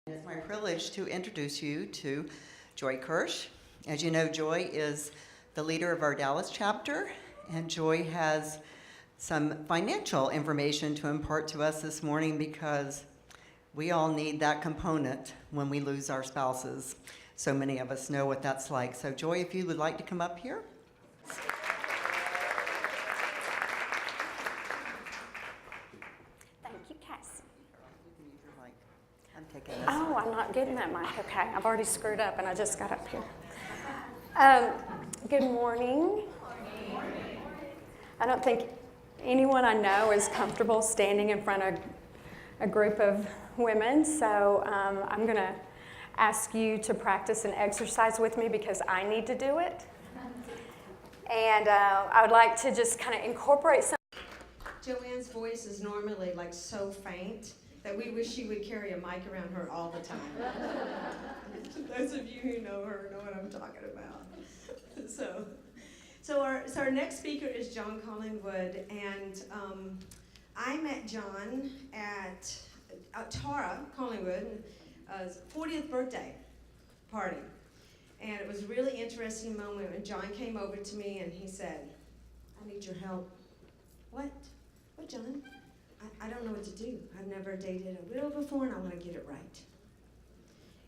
It's my privilege to introduce you to Joy Kirsch. As you know, Joy is the leader of our Dallas chapter, and Joy has some financial information to impart to us this morning because we all need that component when we lose our spouses. So many of us know what that's like. So Joy, if you would like to come up here. Oh, I'm not getting that mic. Okay, I've already screwed up and I just got up here. Good morning. I don't think anyone I know is comfortable standing in front of a group of women, so I'm going to ask you to practice an exercise with me because I need to do it. And I would like to just kind of incorporate some. Joanne's voice is normally like so faint that we wish she would carry a mic around her all the time. Those of you who know her know what I'm talking about. So our next speaker is John Collingwood, and I met John at Tara Collingwood's 40th birthday party. And it was a really interesting moment when John came over to me and he said, "I need your help." What? What, John? I don't know what to do. I've never dated a widow before, and I want to get it right.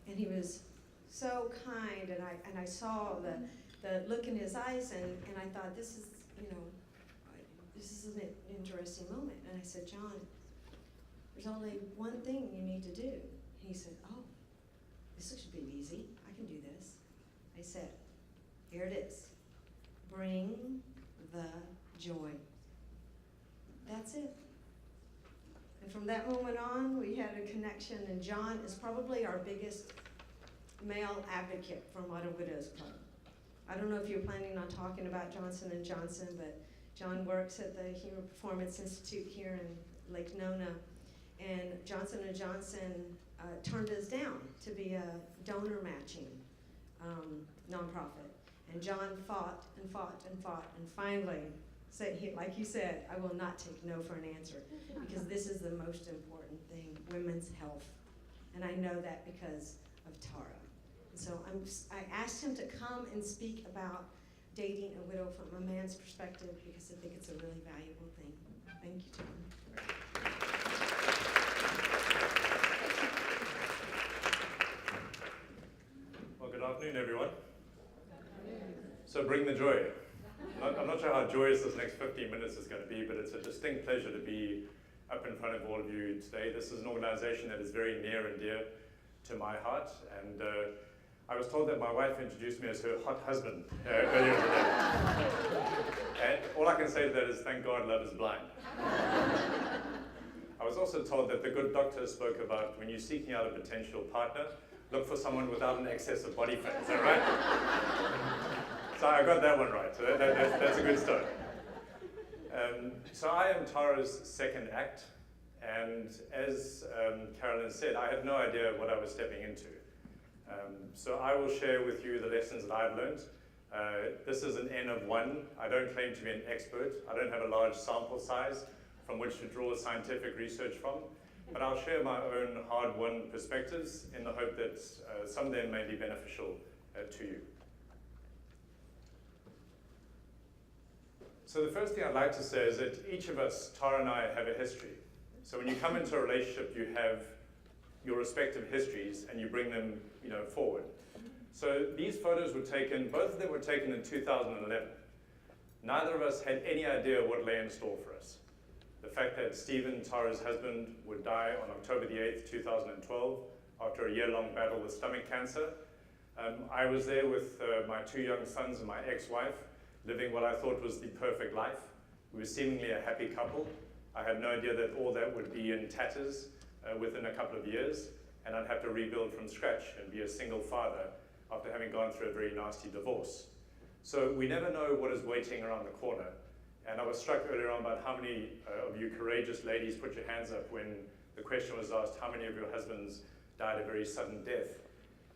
And he was so kind, and I saw the look in his eyes, and I thought, this is an interesting moment. And I said, "John, there's only one thing you need to do." He said, "Oh, this should be easy. I can do this." I said, "Here it is. Bring the joy." That's it. And from that moment on, we had a connection, and John is probably our biggest male advocate from Auto Widows Club. I don't know if you're planning on talking about Johnson & Johnson, but John works at the Human Performance Institute here in Lake Nona, and Johnson & Johnson turned us down to be a donor matching nonprofit. And John fought and fought and fought, and finally said, like he said, "I will not take no for an answer," because this is the most important thing, women's health. And I know that because of Tara. And so I asked him to come and speak about dating a widow from a man's perspective because I think it's a really valuable thing. Thank you, John. Well, good afternoon, everyone. So bring the joy. I'm not sure how joyous this next 15 minutes is going to be, but it's a distinct pleasure to be up in front of all of you today. This is an organization that is very near and dear to my heart, and I was told that my wife introduced me as her hot husband earlier today. And all I can say to that is, thank God love is blind. I was also told that the good doctor spoke about when you're seeking out a potential partner, look for someone without an excess of body fat. Is that right? So I got that one right. So that's a good start. So I am Tara's second act, and as Carolyn said, I had no idea what I was stepping into. So I will share with you the lessons that I've learned. This is an N of 1. I don't claim to be an expert. I don't have a large sample size from which to draw scientific research from, but I'll share my own hard-won perspectives in the hope that some of them may be beneficial to you. So the first thing I'd like to say is that each of us, Tara and I, have a history. So when you come into a relationship, you have your respective histories and you bring them, forward. So these photos were taken, both of them were taken in 2011. Neither of us had any idea what lay in store for us. The fact that Stephen, Tara's husband, would die on October the 8th, 2012, after a year-long battle with stomach cancer. I was there with my 2 young sons and my ex-wife, living what I thought was the perfect life. We were seemingly a happy couple. I had no idea that all that would be in tatters within a couple of years, and I'd have to rebuild from scratch and be a single father after having gone through a very nasty divorce. So we never know what is waiting around the corner. And I was struck earlier on about how many of you courageous ladies put your hands up when the question was asked, how many of your husbands died a very sudden death?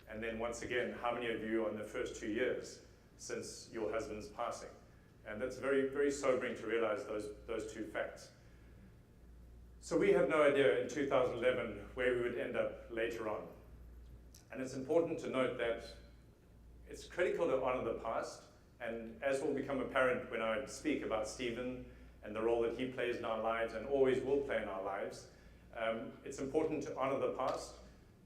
And then once again, how many of you are in the first 2 years since your husband's passing? And that's very, very sobering to realize those two facts. So we had no idea in 2011 where we would end up later on. And it's important to note that it's critical to honor the past, and as will become apparent when I speak about Stephen and the role that he plays in our lives and always will play in our lives, it's important to honor the past,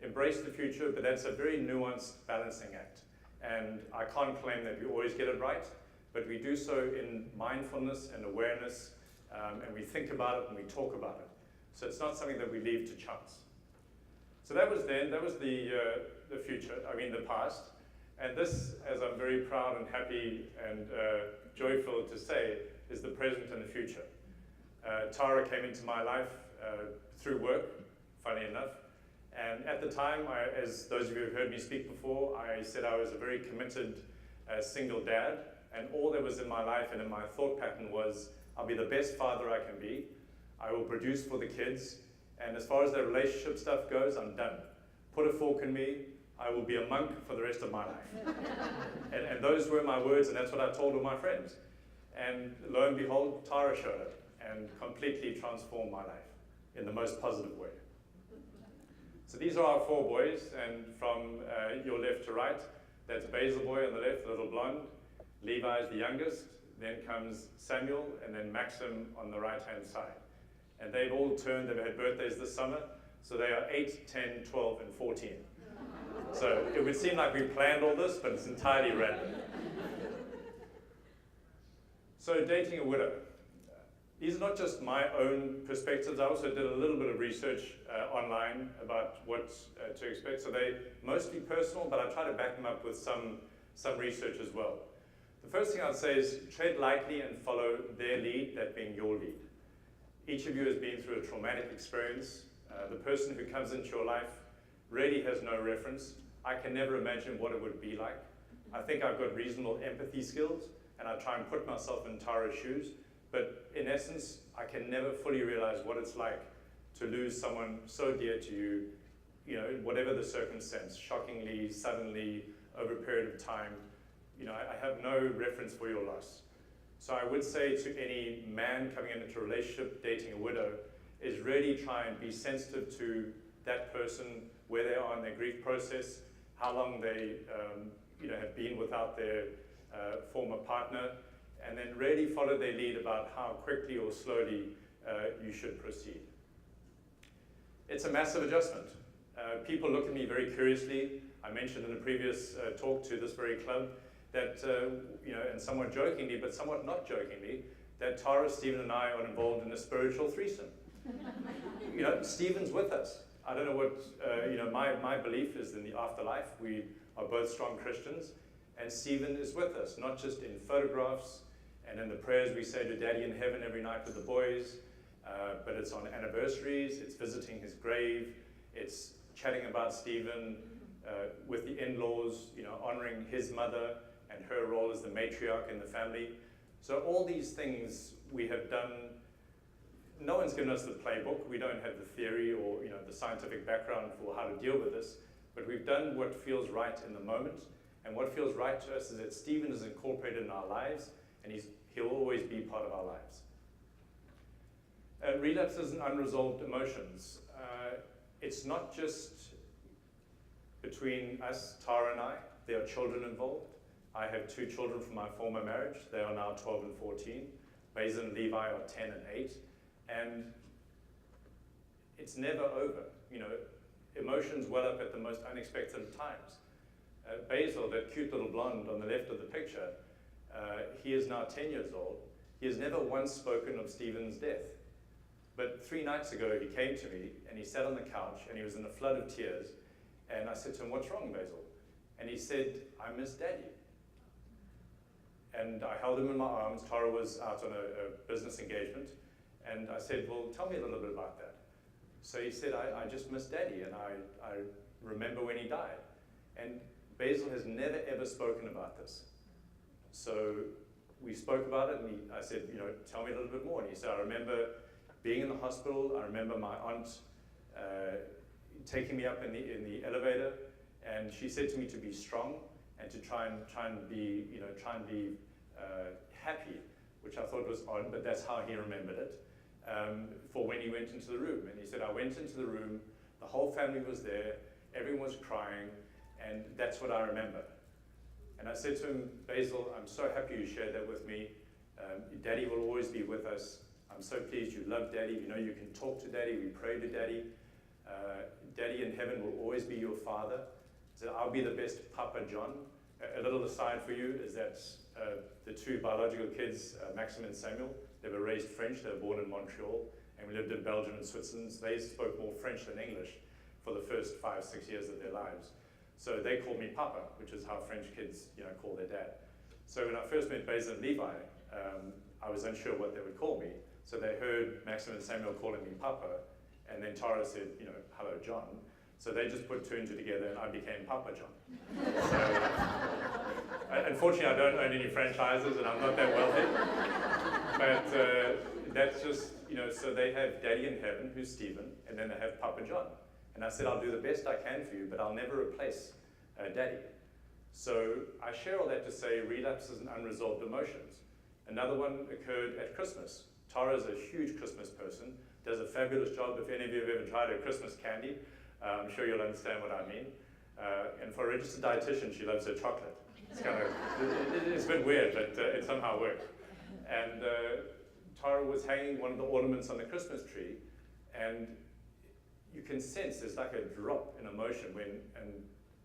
embrace the future, but that's a very nuanced balancing act. And I can't claim that we always get it right, but we do so in mindfulness and awareness, and we think about it and we talk about it. So it's not something that we leave to chance. So that was then, that was the future, the past. And this, as I'm very proud and happy and joyful to say, is the present and the future. Tara came into my life through work, funny enough. And at the time, as those of you who have heard me speak before, I said I was a very committed single dad. And all that was in my life and in my thought pattern was, I'll be the best father I can be. I will produce for the kids. And as far as the relationship stuff goes, I'm done. Put a fork in me. I will be a monk for the rest of my life. and those were my words, and that's what I told all my friends. And lo and behold, Tara showed up and completely transformed my life in the most positive way. So these are our 4 boys, and from your left to right, that's Basil boy on the left, the little blonde. Levi is the youngest, then comes Samuel, and then Maxim on the right-hand side. And they've all they've had birthdays this summer, so they are 8, 10, 12, and 14. So it would seem like we planned all this, but it's entirely random. So dating a widow. These are not just my own perspectives. I also did a little bit of research online about what to expect. So they're mostly personal, but I try to back them up with some research as well. The first thing I'd say is tread lightly and follow their lead, that being your lead. Each of you has been through a traumatic experience. The person who comes into your life really has no reference. I can never imagine what it would be like. I think I've got reasonable empathy skills, and I try and put myself in Tara's shoes. But in essence, I can never fully realize what it's like to lose someone so dear to you, whatever the circumstance, shockingly, suddenly, over a period of time. I have no reference for your loss. So I would say to any man coming into a relationship, dating a widow, is really try and be sensitive to that person, where they are in their grief process, how long they have been without their former partner, and then really follow their lead about how quickly or slowly you should proceed. It's a massive adjustment. People look at me very curiously. I mentioned in a previous talk to this very club that, and somewhat jokingly, but somewhat not jokingly, that Tara, Stephen, and I are involved in a spiritual threesome. Stephen's with us. I don't know what, my belief is in the afterlife. We are both strong Christians, and Stephen is with us, not just in photographs and in the prayers we say to Daddy in heaven every night with the boys, but it's on anniversaries, it's visiting his grave, it's chatting about Stephen with the in-laws, honoring his mother and her role as the matriarch in the family. So all these things we have done. No one's given us the playbook. We don't have the theory or the scientific background for how to deal with this, but we've done what feels right in the moment. And what feels right to us is that Stephen is incorporated in our lives, and he'll always be part of our lives. Relapses and unresolved emotions. It's not just between us, Tara and I. There are children involved. I have 2 children from my former marriage. They are now 12 and 14. Basil and Levi are 10 and 8. And it's never over. Emotions well up at the most unexpected times. Basil, that cute little blonde on the left of the picture, he is now 10 years old. He has never once spoken of Stephen's death. But 3 nights ago, he came to me, and he sat on the couch, and he was in a flood of tears. And I said to him, "What's wrong, Basil?" And he said, "I miss Daddy." And I held him in my arms. Tara was out on a business engagement. And I said, "Well, tell me a little bit about that." So he said, I just miss Daddy, and I remember when he died. And Basil has never, ever spoken about this. So we spoke about it, and I said, "Tell me a little bit more." And he said, "I remember being in the hospital. I remember my aunt taking me up in the elevator, and she said to me to be strong and to try and be happy," which I thought was odd, but that's how he remembered it. For when he went into the room. And he said, "I went into the room, the whole family was there, everyone was crying, And that's what I remember. And I said to him, Basil, I'm so happy you shared that with me. Daddy will always be with us. I'm so pleased you love Daddy. You know you can talk to Daddy. We pray to Daddy. Daddy in heaven will always be your father. So I'll be the best Papa John. A little aside for you is that the two biological kids, Maxim and Samuel, they were raised French. They were born in Montreal, and we lived in Belgium and Switzerland. So they spoke more French than English for the first 5-6 years of their lives. So they called me Papa, which is how French kids, call their dad. So when I first met Basil and Levi, I was unsure what they would call me. So they heard Maxim and Samuel calling me Papa, and then Tara said, hello, John. So they just put 2 and 2 together, and I became Papa John. So, unfortunately, I don't own any franchises, and I'm not that wealthy. But that's just, so they have Daddy in heaven, who's Stephen, and then they have Papa John. And I said, I'll do the best I can for you, but I'll never replace Daddy. So I share all that to say relapses and unresolved emotions. Another one occurred at Christmas. Tara's a huge Christmas person, does a fabulous job. If any of you have ever tried her Christmas candy, I'm sure you'll understand what I mean. And for a registered dietitian, she loves her chocolate. It's it's a bit weird, but it somehow worked. And Tara was hanging one of the ornaments on the Christmas tree, and you can sense there's like a drop in emotion and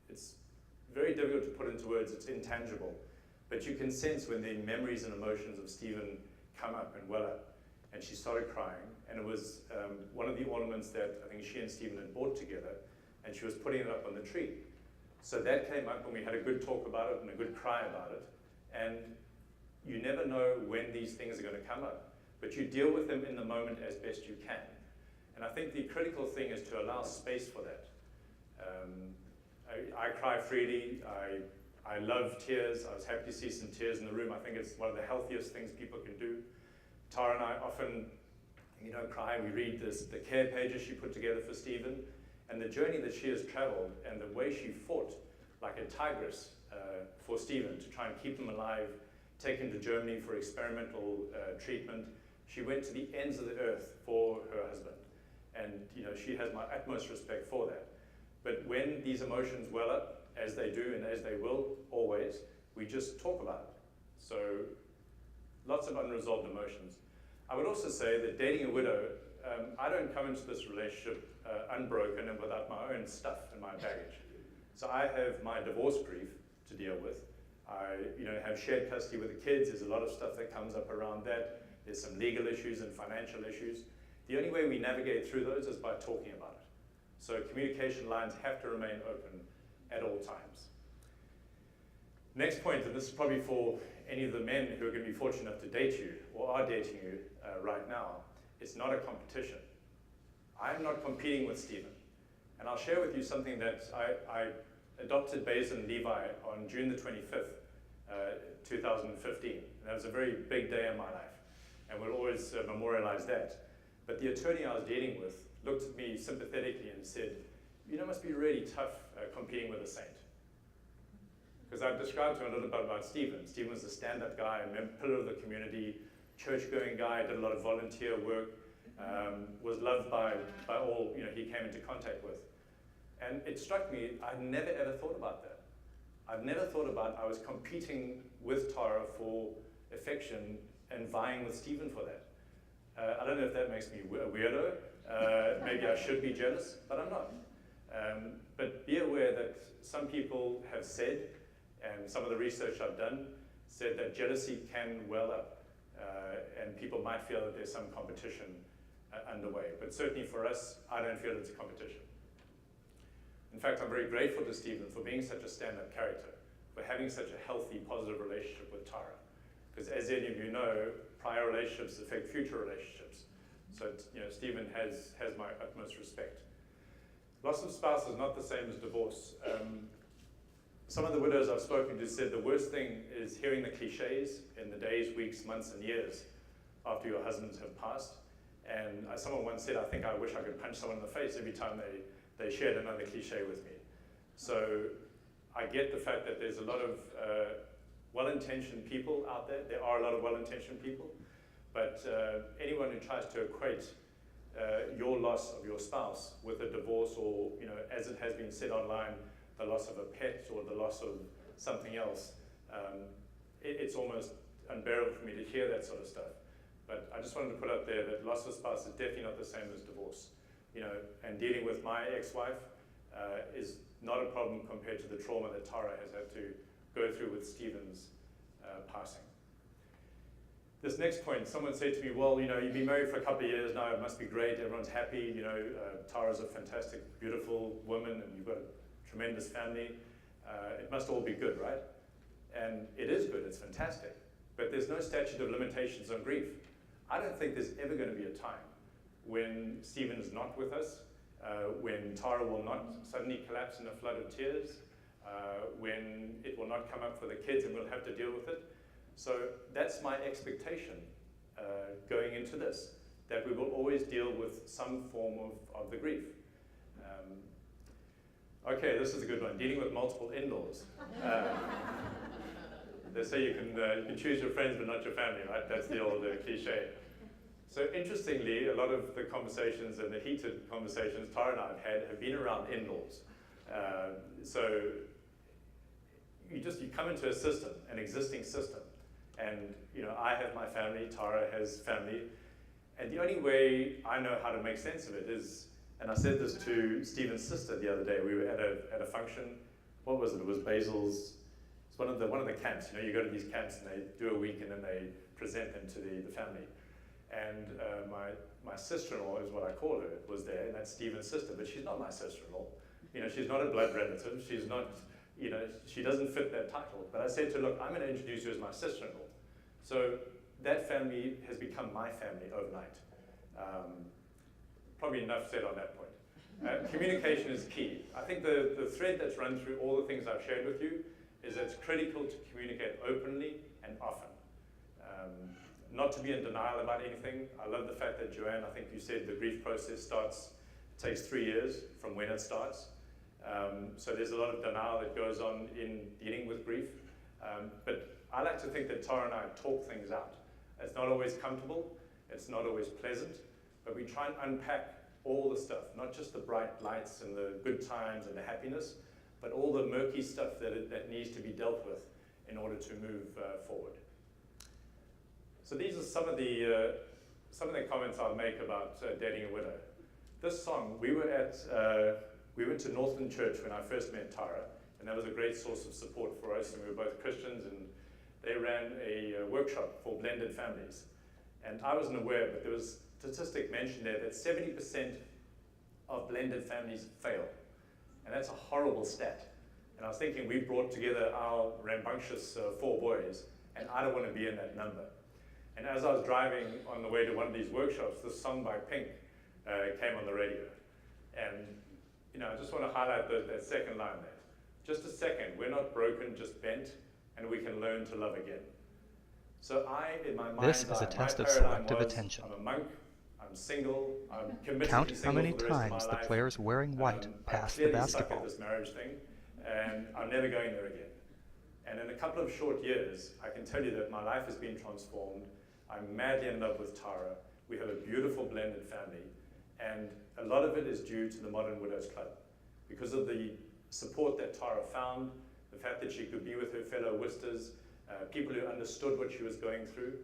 it's very difficult to put into words, it's intangible. But you can sense when the memories and emotions of Stephen come up and well up. And she started crying, and it was one of the ornaments that I think she and Stephen had bought together, and she was putting it up on the tree. So that came up, and we had a good talk about it and a good cry about it. And you never know when these things are going to come up, but you deal with them in the moment as best you can. And I think the critical thing is to allow space for that. I cry freely. I love tears. I was happy to see some tears in the room. I think it's one of the healthiest things people can do. Tara and I often, cry. We read the care pages she put together for Stephen, and the journey that she has traveled, and the way she fought like a tigress for Stephen to try and keep him alive, take him to Germany for experimental treatment. She went to the ends of the earth for her husband, and she has my utmost respect for that. But when these emotions well up, as they do and as they will always, we just talk about it. So lots of unresolved emotions. I would also say that dating a widow, I don't come into this relationship unbroken and without my own stuff and my baggage. So I have my divorce grief to deal with. I have shared custody with the kids. There's a lot of stuff that comes up around that. There's some legal issues and financial issues. The only way we navigate through those is by talking about it. So communication lines have to remain open at all times. Next point, and this is probably for any of the men who are going to be fortunate enough to date you or are dating you right now, it's not a competition. I'm not competing with Stephen. And I'll share with you something that I adopted Basil and Levi on June the 25th, 2015. And that was a very big day in my life, and we'll always memorialize that. But the attorney I was dealing with looked at me sympathetically and said, it must be really tough competing with a saint. Because I've described to him a little bit about Stephen. Stephen was a stand-up guy, a pillar of the community, church-going guy, did a lot of volunteer work, was loved by all he came into contact with. And it struck me, I'd never ever thought about that. I've never thought about I was competing with Tara for affection and vying with Stephen for that. I don't know if that makes me a weirdo. Maybe I should be jealous, but I'm not. But be aware that some people have said, and some of the research I've done said that jealousy can well up, and people might feel that there's some competition underway. But certainly for us, I don't feel it's a competition. In fact, I'm very grateful to Stephen for being such a stand-up character, for having such a healthy, positive relationship with Tara. Because as any of you know, prior relationships affect future relationships. So Stephen has my utmost respect. Loss of spouse is not the same as divorce. Some of the widows I've spoken to said the worst thing is hearing the cliches in the days, weeks, months, and years after your husbands have passed. And someone once said, I think I wish I could punch someone in the face every time they shared another cliche with me. So I get the fact that there's a lot of well-intentioned people out there. There are a lot of well-intentioned people. But anyone who tries to equate your loss of your spouse with a divorce or, as it has been said online, the loss of a pet or the loss of something else, it's almost unbearable for me to hear that sort of stuff. But I just wanted to put out there that loss of spouse is definitely not the same as divorce. And dealing with my ex-wife is not a problem compared to the trauma that Tara has had to go through with Stephen's passing. This next point, someone said to me, well, you've been married for a couple of years now, it must be great, everyone's happy, Tara's a fantastic, beautiful woman, and you've got a tremendous family. It must all be good, right? And it is good, it's fantastic. But there's no statute of limitations on grief. I don't think there's ever going to be a time when Stephen is not with us, when Tara will not suddenly collapse in a flood of tears, when it will not come up for the kids and we'll have to deal with it. So that's my expectation going into this, that we will always deal with some form of the grief. Okay, this is a good one, dealing with multiple in-laws. They say you can choose your friends but not your family, right? That's the old cliche. So interestingly, a lot of the conversations and the heated conversations Tara and I have had have been around in-laws. So you come into a system, an existing system, and I have my family, Tara has family, and the only way I know how to make sense of it is, and I said this to Stephen's sister the other day, we were at a function, what was it? It was Basil's. It's one of the camps. You go to these camps and they do a week and then they present them to the family. And my sister-in-law is what I call her, was there, and that's Stephen's sister, but she's not my sister-in-law. She's not a blood relative. She's not, she doesn't fit that title. But I said to her, look, I'm going to introduce you as my sister-in-law. So that family has become my family overnight. Probably enough said on that point. Communication is key. I think the thread that's run through all the things I've shared with you is that it's critical to communicate openly and often. Not to be in denial about anything. I love the fact that Joanne, I think you said the grief process takes 3 years from when it starts. So there's a lot of denial that goes on in dealing with grief. But I like to think that Tara and I talk things out. It's not always comfortable, it's not always pleasant, but we try and unpack all the stuff, not just the bright lights and the good times and the happiness, but all the murky stuff that needs to be dealt with in order to move forward. So these are some of the comments I'll make about dating a widow. This song, we went to Northland Church when I first met Tara, and that was a great source of support for us, and we were both Christians, and they ran a workshop for blended families. And I wasn't aware, but there was a statistic mentioned there that 70% of blended families fail. And that's a horrible stat. And I was thinking, we brought together our rambunctious 4 boys, and I don't want to be in that number. And as I was driving on the way to one of these workshops, this song by Pink came on the radio. And I just want to highlight that second line there. Just a second, we're not broken, just bent, and we can learn to love again. So in my mind, This is a test of selective attention. I'm a monk, I'm single, I'm committed to Count be how single many for the rest of times my the life. players wearing white pass the I clearly suck at basketball. this marriage thing, and I'm never going there again. And in a couple of short years, I can tell you that my life has been transformed. I'm madly in love with Tara. We have a beautiful blended family, and a lot of it is due to the Modern Widows Club. Because of the support that Tara found, the fact that she could be with her fellow Worcesters, people who understood what she was going through,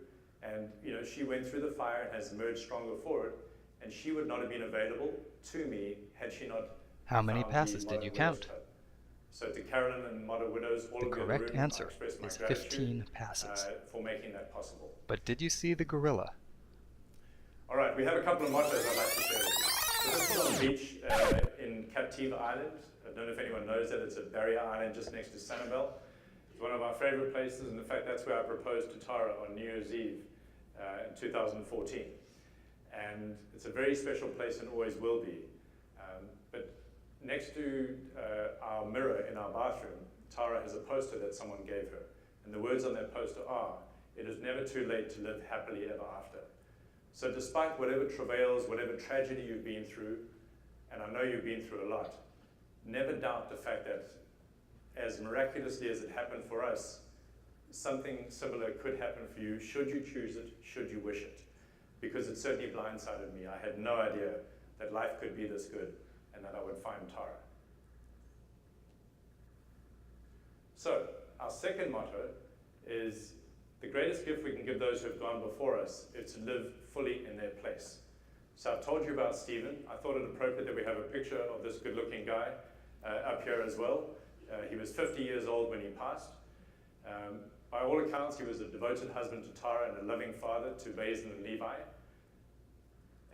and she went through the fire and has emerged stronger for it, and she would not have been available to me had she not How many found passes the did Modern you Widows count? Club. So to Carolyn and Modern Widows, all The of you in correct room, I answer express my is gratitude, 15 passes. for making that possible. But did you see the gorilla? All right, we have a couple of mottos I'd like to share with you. So this is on the beach in Captiva Island. I don't know if anyone knows that. It's a barrier island just next to Sanibel. It's one of our favorite places, and in fact, that's where I proposed to Tara on New Year's Eve in 2014. And it's a very special place and always will be. But next to our mirror in our bathroom, Tara has a poster that someone gave her. And the words on that poster are, "It is never too late to live happily ever after." So despite whatever travails, whatever tragedy you've been through, and I know you've been through a lot, never doubt the fact that as miraculously as it happened for us, something similar could happen for you should you choose it, should you wish it. Because it certainly blindsided me. I had no idea that life could be this good and that I would find Tara. So, our second motto is the greatest gift we can give those who have gone before us is to live fully in their place. So I've told you about Stephen. I thought it appropriate that we have a picture of this good-looking guy up here as well. He was 50 years old when he passed. By all accounts, he was a devoted husband to Tara and a loving father to Basin and Levi.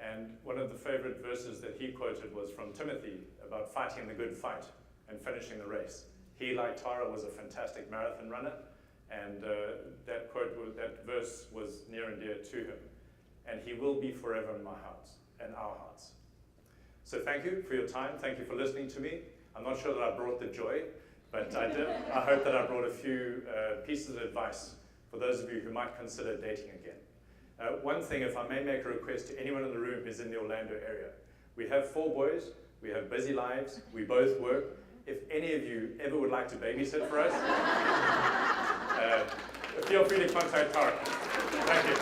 And one of the favorite verses that he quoted was from Timothy about fighting the good fight and finishing the race. He, like Tara, was a fantastic marathon runner, and that verse was near and dear to him. And he will be forever in my heart and our hearts. So thank you for your time. Thank you for listening to me. I'm not sure that I brought the joy, but I did. I hope that I brought a few pieces of advice for those of you who might consider dating again. One thing, if I may make a request to anyone in the room who's in the Orlando area. We have 4 boys. We have busy lives. We both work. If any of you ever would like to babysit for us, feel free to contact Tara. Thank you.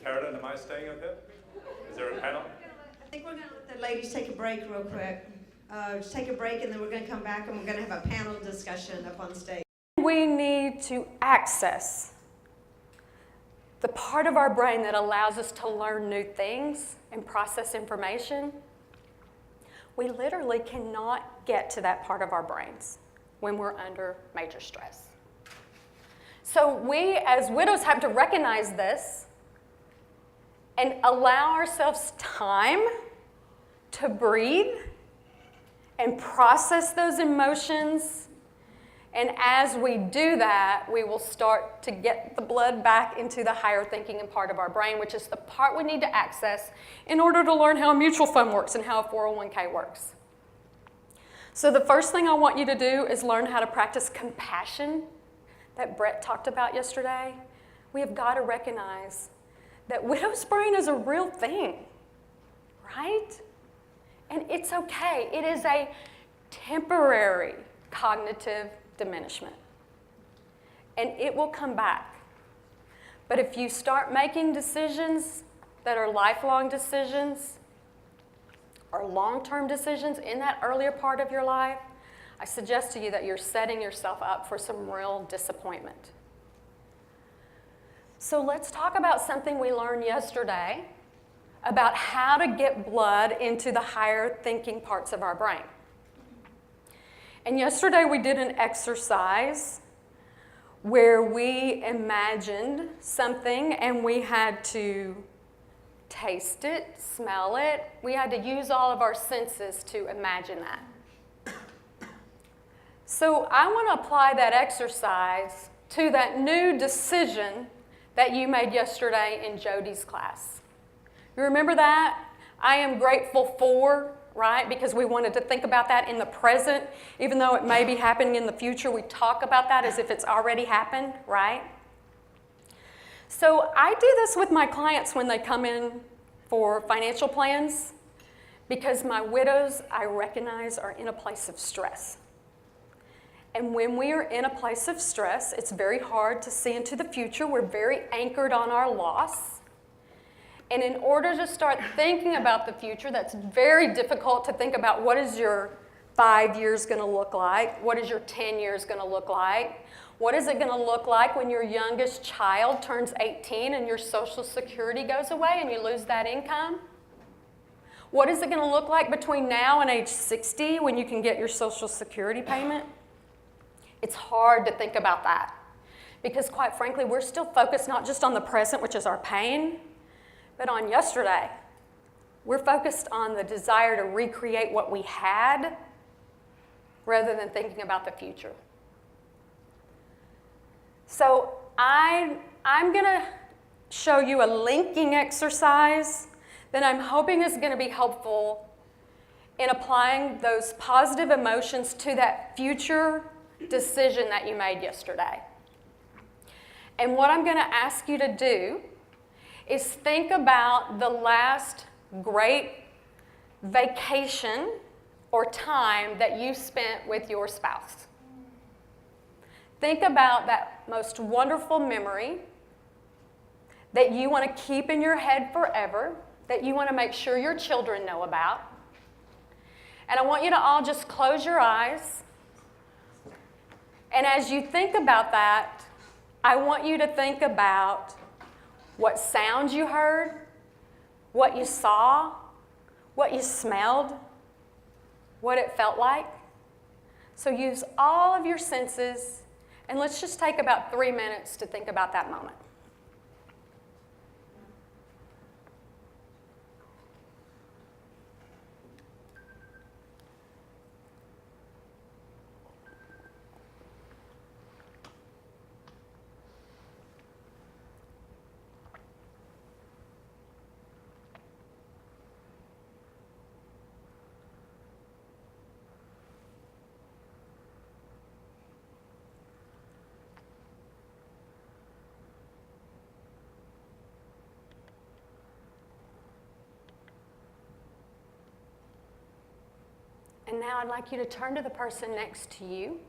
Carolyn, am I staying up here? Is there a panel? I think we're going to let the ladies take a break real quick. Just take a break, and then we're going to come back, and we're going to have a panel discussion up on stage. We need to access the part of our brain that allows us to learn new things and process information. We literally cannot get to that part of our brains when we're under major stress. So we as widows have to recognize this and allow ourselves time to breathe and process those emotions. And as we do that, we will start to get the blood back into the higher thinking and part of our brain, which is the part we need to access in order to learn how a mutual fund works and how a 401k works. So the first thing I want you to do is learn how to practice compassion that Brett talked about yesterday. We have got to recognize that widow's brain is a real thing, right? And it's okay. It is a temporary cognitive diminishment. And it will come back. But if you start making decisions that are lifelong decisions or long-term decisions in that earlier part of your life, I suggest to you that you're setting yourself up for some real disappointment. So let's talk about something we learned yesterday about how to get blood into the higher thinking parts of our brain. And yesterday we did an exercise where we imagined something and we had to taste it, smell it. We had to use all of our senses to imagine that. So I want to apply that exercise to that new decision that you made yesterday in Jody's class. You remember that? I am grateful for, right? Because we wanted to think about that in the present. Even though it may be happening in the future, we talk about that as if it's already happened, right? So I do this with my clients when they come in for financial plans because my widows, I recognize, are in a place of stress. And when we are in a place of stress, it's very hard to see into the future. We're very anchored on our loss. And in order to start thinking about the future, that's very difficult to think about what is your 5 years going to look like? What is your 10 years going to look like? What is it going to look like when your youngest child turns 18 and your Social Security goes away and you lose that income? What is it going to look like between now and age 60 when you can get your Social Security payment? It's hard to think about that because, quite frankly, we're still focused not just on the present, which is our pain, but on yesterday. We're focused on the desire to recreate what we had rather than thinking about the future. So I'm going to show you a linking exercise that I'm hoping is going to be helpful in applying those positive emotions to that future decision that you made yesterday. And what I'm going to ask you to do is think about the last great vacation or time that you spent with your spouse. Think about that most wonderful memory that you want to keep in your head forever, that you want to make sure your children know about. And I want you to all just close your eyes. And as you think about that, I want you to think about what sounds you heard, what you saw, what you smelled, what it felt like. So use all of your senses, and let's just take about 3 minutes to think about that moment. And now I'd like you to turn to the person next to you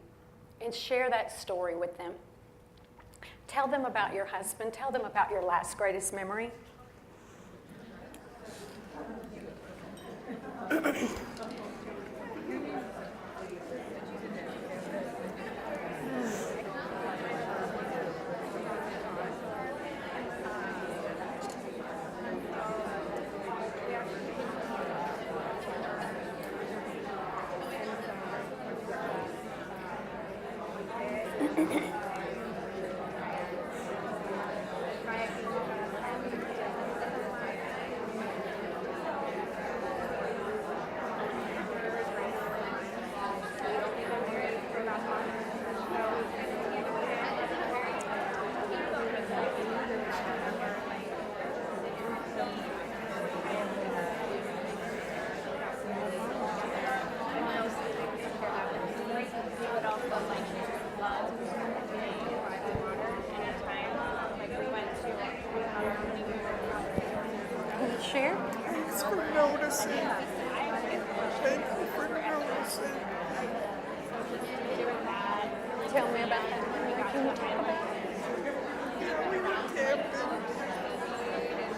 and share that story with them. Tell them about your husband. Tell them about your last greatest memory. Share? Thanks for noticing. Thank you for noticing. Tell me about that. Can you talk about it? Yeah, we went camping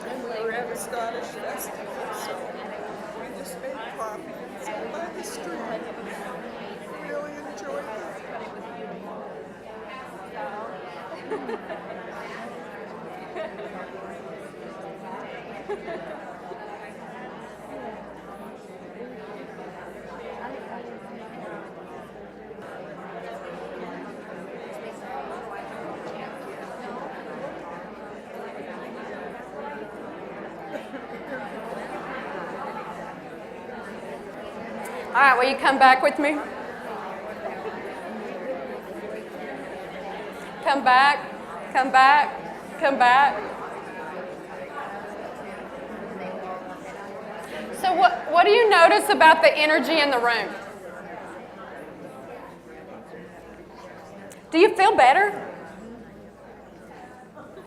and we were at a Scottish festival, so we just made coffee and sat by the street. Really enjoyed it. All right, will you come back with me? Come back, come back, come back. So what do you notice about the energy in the room? Do you feel better?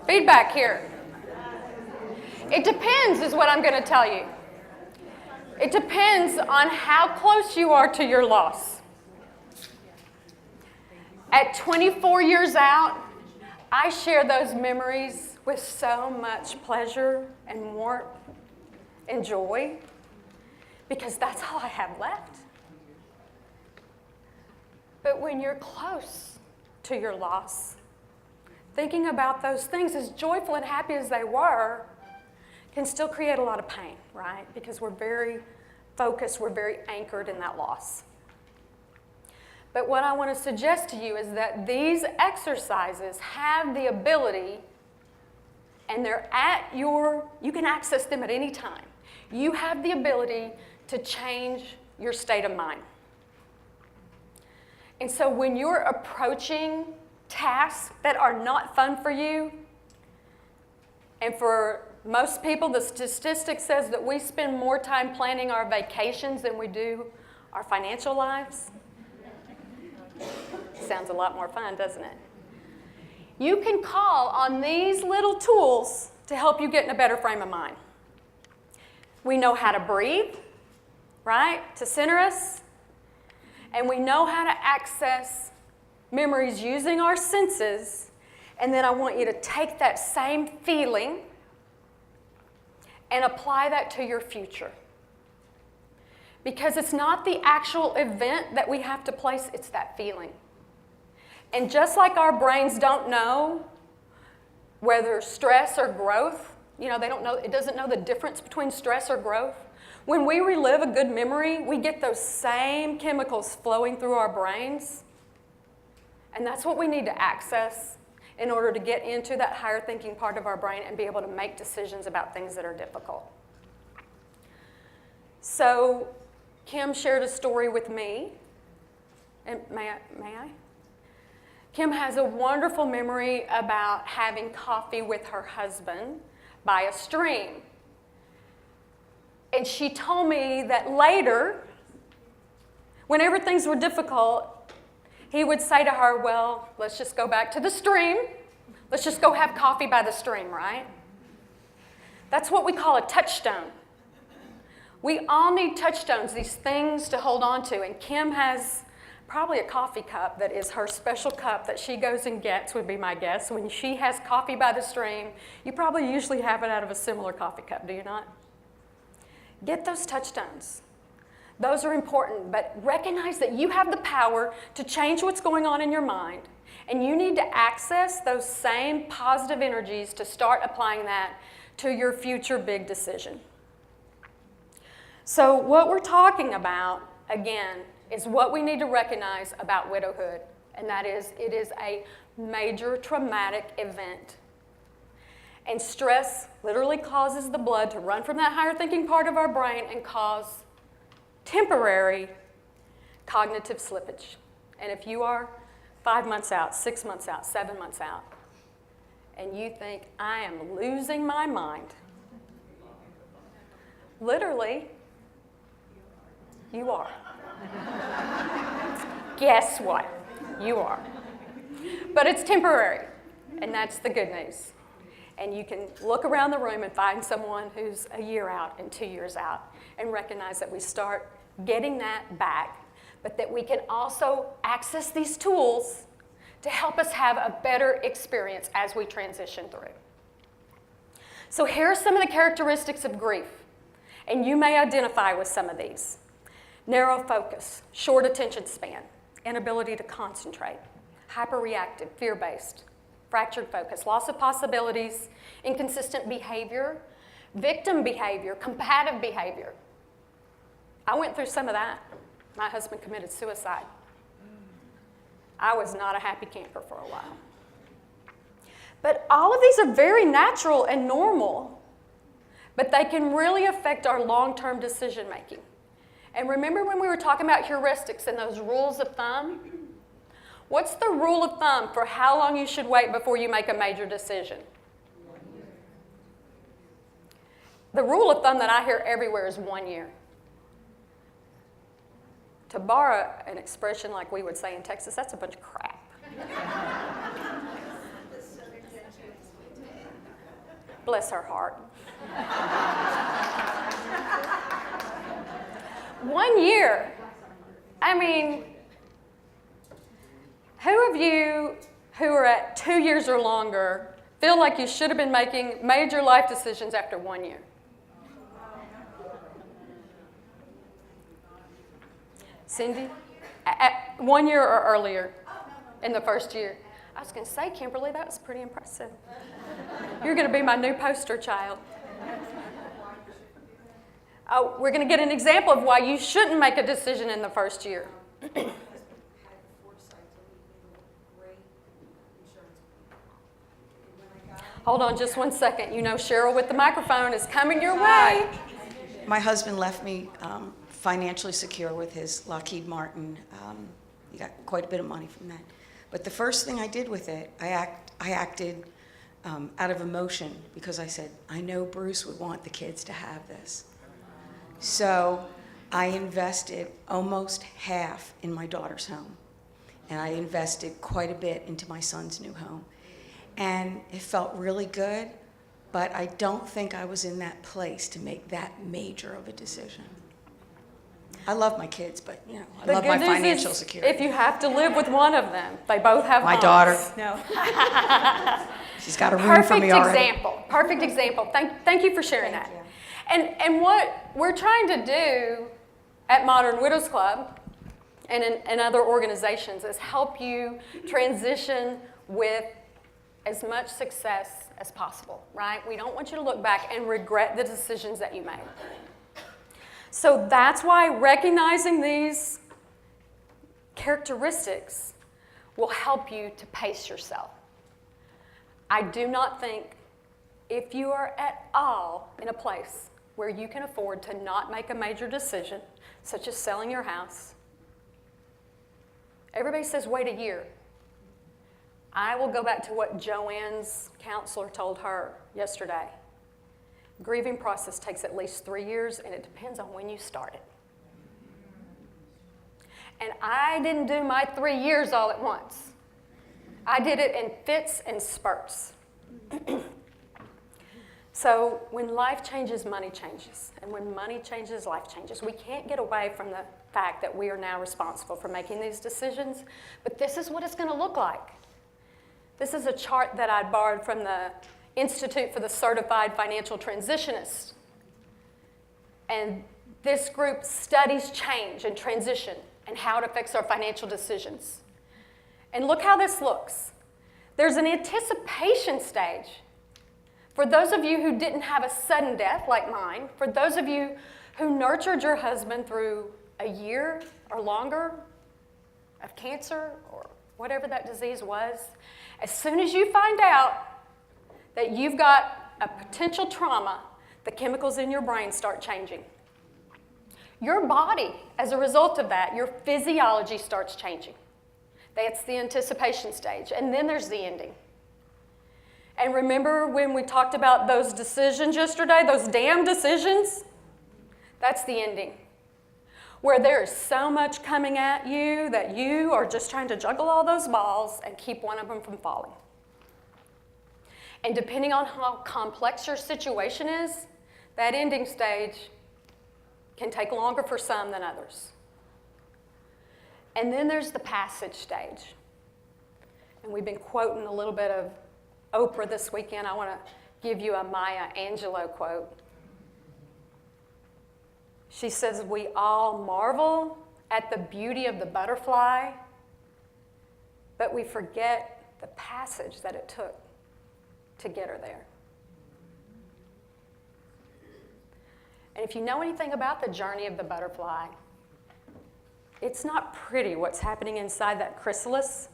Feedback here. It depends is what I'm going to tell you. It depends on how close you are to your loss. At 24 years out, I share those memories with so much pleasure and warmth and joy because that's all I have left. But when you're close to your loss, thinking about those things, as joyful and happy as they were, can still create a lot of pain, right? Because we're very focused, we're very anchored in that loss. But what I want to suggest to you is that these exercises have the ability, and they're you can access them at any time. You have the ability to change your state of mind. And so when you're approaching tasks that are not fun for you, and for most people, the statistic says that we spend more time planning our vacations than we do our financial lives. Sounds a lot more fun, doesn't it? You can call on these little tools to help you get in a better frame of mind. We know how to breathe, right, to center us. And we know how to access memories using our senses. And then I want you to take that same feeling and apply that to your future. Because it's not the actual event that we have to place, it's that feeling. And just like our brains don't know whether stress or growth, they don't know, it doesn't know the difference between stress or growth. When we relive a good memory, we get those same chemicals flowing through our brains. And that's what we need to access in order to get into that higher thinking part of our brain and be able to make decisions about things that are difficult. So Kim shared a story with me. And may I? Kim has a wonderful memory about having coffee with her husband by a stream. And she told me that later, whenever things were difficult, he would say to her, well, let's just go back to the stream. Let's just go have coffee by the stream, right? That's what we call a touchstone. We all need touchstones, these things to hold on to. And Kim has probably a coffee cup that is her special cup that she goes and gets, would be my guess. When she has coffee by the stream, you probably usually have it out of a similar coffee cup, do you not? Get those touchstones. Those are important, but recognize that you have the power to change what's going on in your mind, and you need to access those same positive energies to start applying that to your future big decision. So what we're talking about, again, is what we need to recognize about widowhood, and that is it is a major traumatic event. And stress literally causes the blood to run from that higher thinking part of our brain and cause temporary cognitive slippage. And if you are 5 months out, 6 months out, 7 months out, and you think, I am losing my mind, literally, you are. Guess what? You are. But it's temporary, and that's the good news. And you can look around the room and find someone who's a year out and 2 years out and recognize that we start getting that back, but that we can also access these tools to help us have a better experience as we transition through. So here are some of the characteristics of grief, and you may identify with some of these. Narrow focus, short attention span, inability to concentrate, hyperreactive, fear-based, fractured focus, loss of possibilities, inconsistent behavior, victim behavior, combative behavior. I went through some of that. My husband committed suicide. I was not a happy camper for a while. But all of these are very natural and normal, but they can really affect our long-term decision making. And remember when we were talking about heuristics and those rules of thumb? What's the rule of thumb for how long you should wait before you make a major decision? The rule of thumb that I hear everywhere is 1 year. To borrow an expression like we would say in Texas, that's a bunch of crap. Bless her heart. 1 year. I mean, who of you who are at 2 years or longer feel like you should have been making major life decisions after 1 year? Cindy? At 1 year or earlier in the first year? I was going to say, Kimberly, that was pretty impressive. You're going to be my new poster child. Oh, we're going to get an example of why you shouldn't make a decision in the first year. Hold on just 1 second. You know Cheryl with the microphone is coming your way. My husband left me financially secure with his Lockheed Martin. He got quite a bit of money from that. But the first thing I did with it, I acted out of emotion because I said, I know Bruce would want the kids to have this. So I invested almost half in my daughter's home. And I invested quite a bit into my son's new home. And it felt really good, but I don't think I was in that place to make that major of a decision. I love my kids, but I love my financial security. If you have to live with one of them, they both have my homes. daughter. No. She's got a room for me already. Perfect example. Thank you for sharing that. And what we're trying to do at Modern Widows Club and in other organizations is help you transition with as much success as possible, right? We don't want you to look back and regret the decisions that you made. So that's why recognizing these characteristics will help you to pace yourself. I do not think if you are at all in a place where you can afford to not make a major decision, such as selling your house, everybody says wait a year. I will go back to what Joanne's counselor told her yesterday. Grieving process takes at least 3 years, and it depends on when you start it. And I didn't do my 3 years all at once. I did it in fits and spurts. So when life changes, money changes. And when money changes, life changes. We can't get away from the fact that we are now responsible for making these decisions, but this is what it's going to look like. This is a chart that I borrowed from the Institute for the Certified Financial Transitionist. And this group studies change and transition and how it affects our financial decisions. And look how this looks. There's an anticipation stage. For those of you who didn't have a sudden death like mine, for those of you who nurtured your husband through a year or longer of cancer or whatever that disease was, as soon as you find out that you've got a potential trauma, the chemicals in your brain start changing. Your body, as a result of that, your physiology starts changing. That's the anticipation stage. And then there's the ending. And remember when we talked about those decisions yesterday, those damn decisions? That's the ending. Where there is so much coming at you that you are just trying to juggle all those balls and keep one of them from falling. And depending on how complex your situation is, that ending stage can take longer for some than others. And then there's the passage stage. And we've been quoting a little bit of Oprah this weekend. I want to give you a Maya Angelou quote. She says, "We all marvel at the beauty of the butterfly, but we forget the passage that it took to get her there." And if you know anything about the journey of the butterfly, it's not pretty what's happening inside that chrysalis.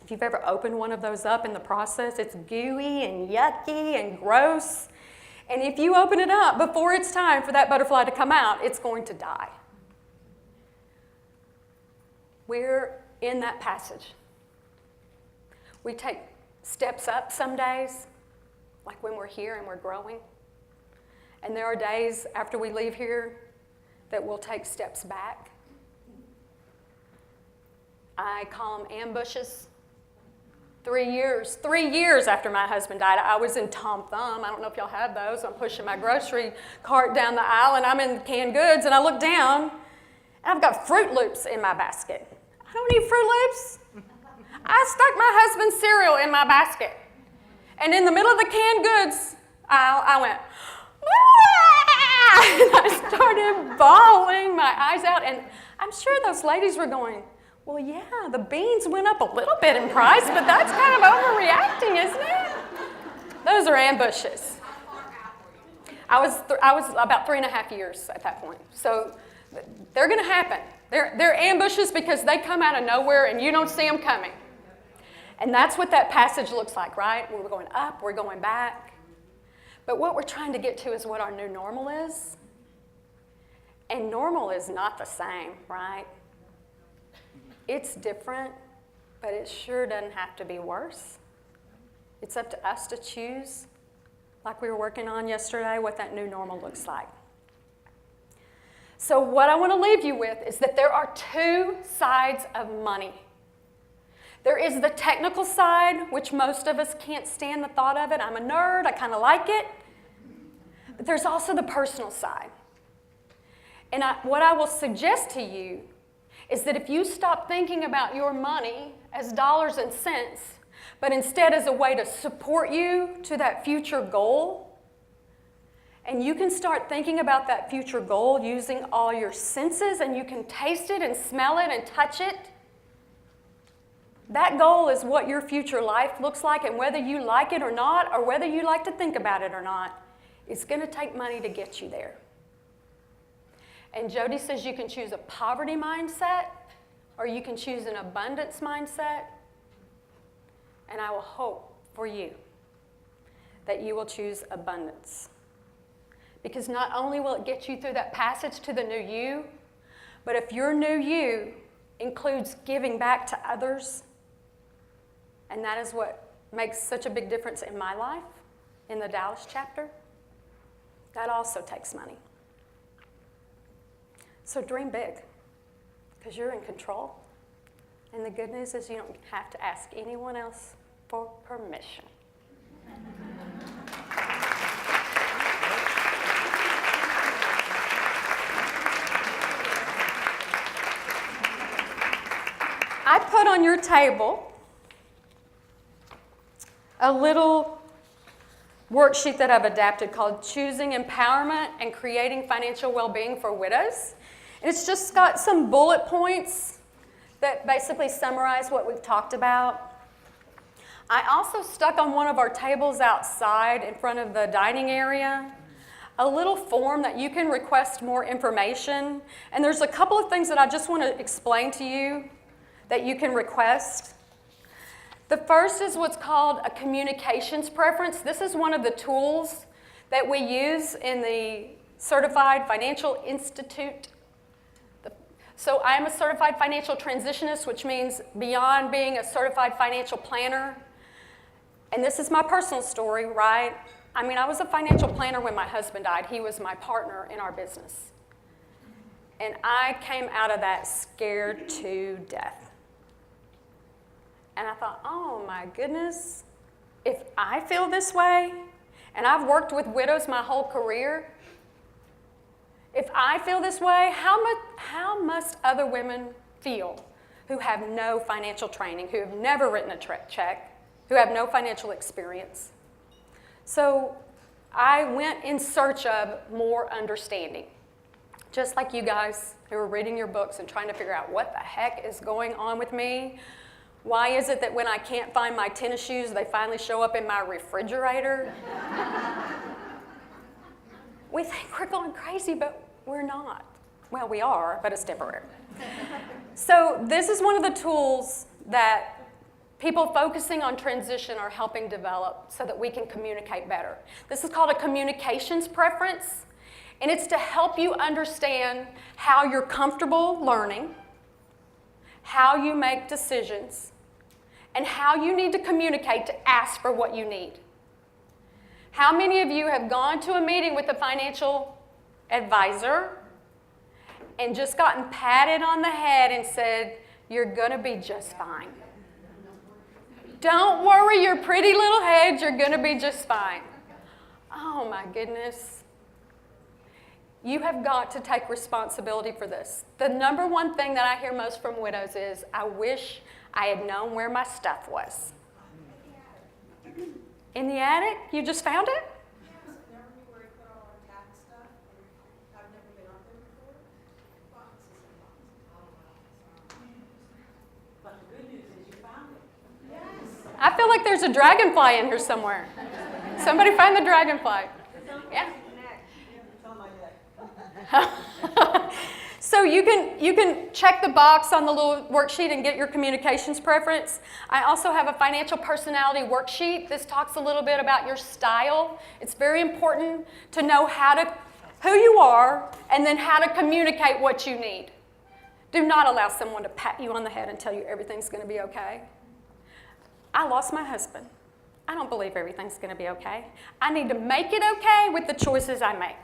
If you've ever opened one of those up in the process, it's gooey and yucky and gross. And if you open it up before it's time for that butterfly to come out, it's going to die. We're in that passage. We take steps up some days, like when we're here and we're growing. And there are days after we leave here that we'll take steps back. I call them ambushes. 3 years after my husband died, I was in Tom Thumb. I don't know if y'all have those. I'm pushing my grocery cart down the aisle, and I'm in canned goods, and I look down, and I've got Fruit Loops in my basket. I don't need Fruit Loops. I stuck my husband's cereal in my basket. And in the middle of the canned goods aisle, I went, "Ah!" And I started bawling my eyes out, and I'm sure those ladies were going, "Well, yeah, the beans went up a little bit in price, but that's kind of overreacting, isn't it?" Those are ambushes. I was about 3.5 years at that point. So they're going to happen. They're ambushes because they come out of nowhere and you don't see them coming. And that's what that passage looks like, right? We're going up, we're going back. But what we're trying to get to is what our new normal is. And normal is not the same, right? It's different, but it sure doesn't have to be worse. It's up to us to choose, like we were working on yesterday, what that new normal looks like. So what I want to leave you with is that there are two sides of money. There is the technical side, which most of us can't stand the thought of it. I'm a nerd, I kind of like it. But there's also the personal side. And what I will suggest to you is that if you stop thinking about your money as dollars and cents, but instead as a way to support you to that future goal, and you can start thinking about that future goal using all your senses, and you can taste it and smell it and touch it. That goal is what your future life looks like, and whether you like it or not, or whether you like to think about it or not, it's going to take money to get you there. And Jody says you can choose a poverty mindset, or you can choose an abundance mindset. And I will hope for you that you will choose abundance. Because not only will it get you through that passage to the new you, but if your new you includes giving back to others, and that is what makes such a big difference in my life, in the Dallas chapter, that also takes money. So dream big, because you're in control. And the good news is you don't have to ask anyone else for permission. I put on your table a little worksheet that I've adapted called Choosing Empowerment and Creating Financial Well-Being for Widows. And it's just got some bullet points that basically summarize what we've talked about. I also stuck on one of our tables outside in front of the dining area a little form that you can request more information. And there's a couple of things that I just want to explain to you that you can request. The first is what's called a communications preference. This is one of the tools that we use in the Certified Financial Institute. So I am a certified financial transitionist, which means beyond being a certified financial planner. And this is my personal story, right? I mean, I was a financial planner when my husband died. He was my partner in our business. And I came out of that scared to death. And I thought, oh my goodness, if I feel this way, and I've worked with widows my whole career, if I feel this way, how must other women feel who have no financial training, who have never written a check, who have no financial experience? So I went in search of more understanding, just like you guys who are reading your books and trying to figure out what the heck is going on with me. Why is it that when I can't find my tennis shoes, they finally show up in my refrigerator? We think we're going crazy, but we're not. Well, we are, but it's temporary. So this is one of the tools that people focusing on transition are helping develop so that we can communicate better. This is called a communications preference, and it's to help you understand how you're comfortable learning, how you make decisions, and how you need to communicate to ask for what you need. How many of you have gone to a meeting with a financial advisor and just gotten patted on the head and said, you're going to be just fine? Don't worry your pretty little head, you're going to be just fine. Oh my goodness. You have got to take responsibility for this. The number one thing that I hear most from widows is, I wish I had known where my stuff was. In the attic? You just found it? Never knew where he put all our tax stuff, and I've never been up there before. Boxes and boxes. But the good news is you found it. Yes. I feel like there's a dragonfly in here somewhere. Somebody find the dragonfly. Yeah. So you can check the box on the little worksheet and get your communications preference. I also have a financial personality worksheet. This talks a little bit about your style. It's very important to know who you are and then how to communicate what you need. Do not allow someone to pat you on the head and tell you everything's going to be okay. I lost my husband. I don't believe everything's going to be okay. I need to make it okay with the choices I make.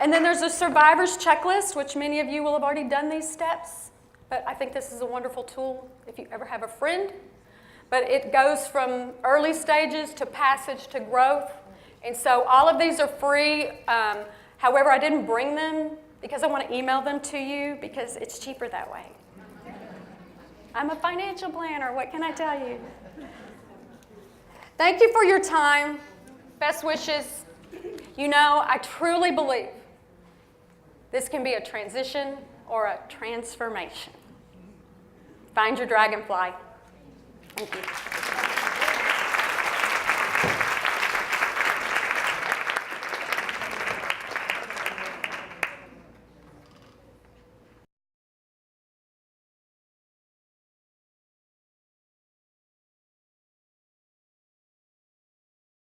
And then there's a survivor's checklist, which many of you will have already done these steps. But I think this is a wonderful tool if you ever have a friend. But it goes from early stages to passage to growth. And so all of these are free. However, I didn't bring them because I want to email them to you because it's cheaper that way. I'm a financial planner. What can I tell you? Thank you for your time. Best wishes. You know, I truly believe this can be a transition or a transformation. Find your dragonfly. Thank you.